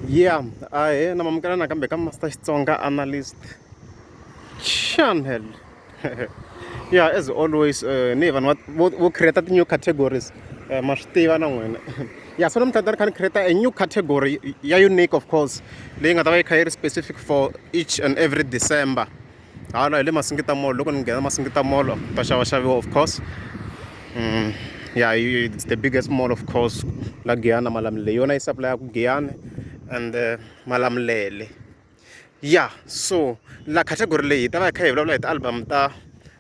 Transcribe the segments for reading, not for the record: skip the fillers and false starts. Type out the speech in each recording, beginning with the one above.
Yeah, namamukela nakambe ka Master Xitsonga analyst channel. Yeah, as always, ni vanhu vo create new categories. Ma swi tiva na n'wina. Yeah, so namuntlha can create a new category, ya unique of course, leyi nga ta va yi kha yi ri specific for each and every December. Hala hi le Masingita Mall, loko ni nghena Masingita Mall ta xavaxaviwa of course. Yeah, it's the biggest mall of course la Giyani Malamulele. Yona yi supply ku Giyani and Malamulele. Yeah, so la category leyi ta va kha hi vulavula hi ti-album ta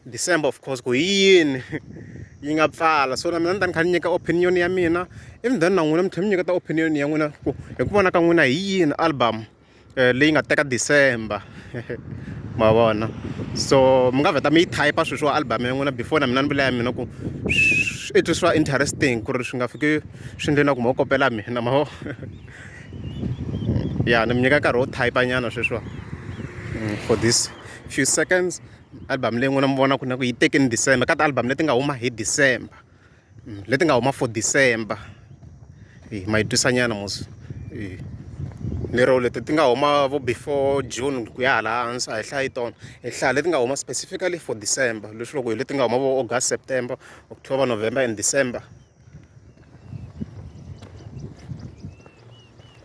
December of course ku hi yini yi nga pfala. So na mina ni ta ni kha ni nyika opinion ya mina, even then na n'wina mi tlhela mi nyiketa opinion ya n'wina ku hi ku vona ka n'wina hi yini album leyi nga teka December. Ma vona, so mi nga vheta mi yi type swilo swa album ya n'wina before na mina ni vula ya mina ku i twiswa interesting ku ri swi nga fiki swi endle na ku ma wu kopela mina ma vo. Yeah, ni mi nyika nkarhi wo type nyana sweswiwa for this few seconds. Album leyi n'wina mi vona ku na ku yi tekeni December ka ti-album leti nga huma hi December, leti nga huma for December. Ma yi twisa nyana mos. Lero leti ti nga huma vo before June ku ya hala hansi a hi hlayi tona, hi hlaya leti nga huma specifically for December. Leswi loko hi leti nga huma vo August, September, October, November and December.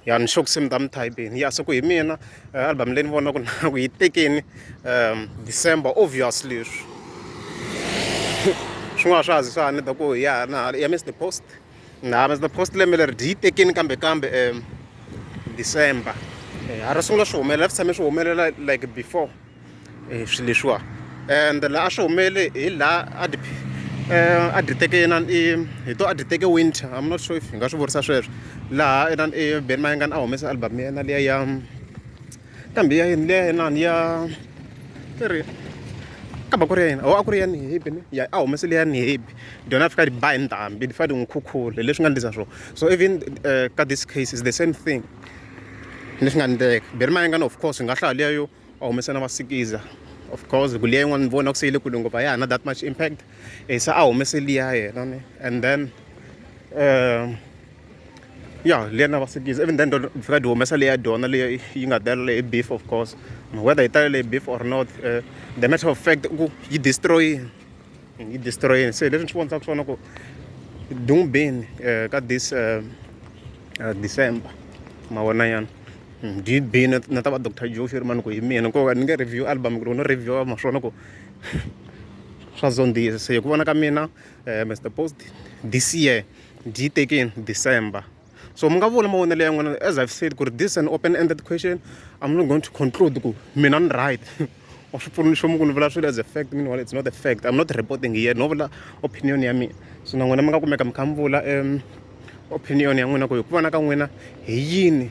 Ya ni sure ku se mi ta mi typeni. Ya so ku hi mina album leyi ni vona ku yi tekeni December obviously. Swin'wana swa zi swa ni ta ku ya Miss the Post. Miss the Post lembe leri yi tekeni kambe December. A ri sungula swi humelela swi tshame swi humelela like before swilo leswiwa. And laha a swi humelele hi laha a dyi teke hi to a dyi teke winter. I'm not sure if hi nga swi vurisa sweswo. Laha Ben Mayengani a humesa album ya yena liya ya kambe ya yini liya inani ya kambe ku ri ya yini a ku ri ya Nihebi ni ya a humese liya Nihebi dyona fika di ba hi ndhambi di fika di n'wi khukhula leswi nga endlisa swona. So even ka this case is the same thing leswi nga endleka. Ben Mayengani of course hi nga hlaya liya yo a humese na Masikiza of course ku liya yin'wana ni vona ku se yi le kule ngopfu a ya ha na that much impact. Se a humese liya yena ni and then yeah, liya na Masikiza even then fika di humesa liya dona leyi yi nga talele hi beef of course. Whether yi talele hi beef or not, the matter of fact ku yi destroyini. Se leswi ni swi vonisaka swona ku di n'wi bini ka this December ma vona yana. Di bini na ta va Dr. Joe Shirimani ku hi mina nkoka ni nge review album ku ri no review ma swona ku swa zondzisa. Se hi ku vona ka mina Mr. Post this year di tekeni December. So mi nga vula mavonelo ya n'wina, as I've said ku ri this is an open-ended question. I'm not going to conclude ku mina ni right. A swi pfuni nchumu ku ni vula swilo as a fact, meanwhile it's not a fact. I'm not reporting here, no vula opinion ya mina. So na n'wina mi nga kumeka mi kha mi vula opinion ya n'wina ku hi ku vona ka n'wina hi yini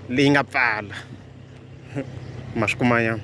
leyi nga pfala. Ma swi kuma nyana.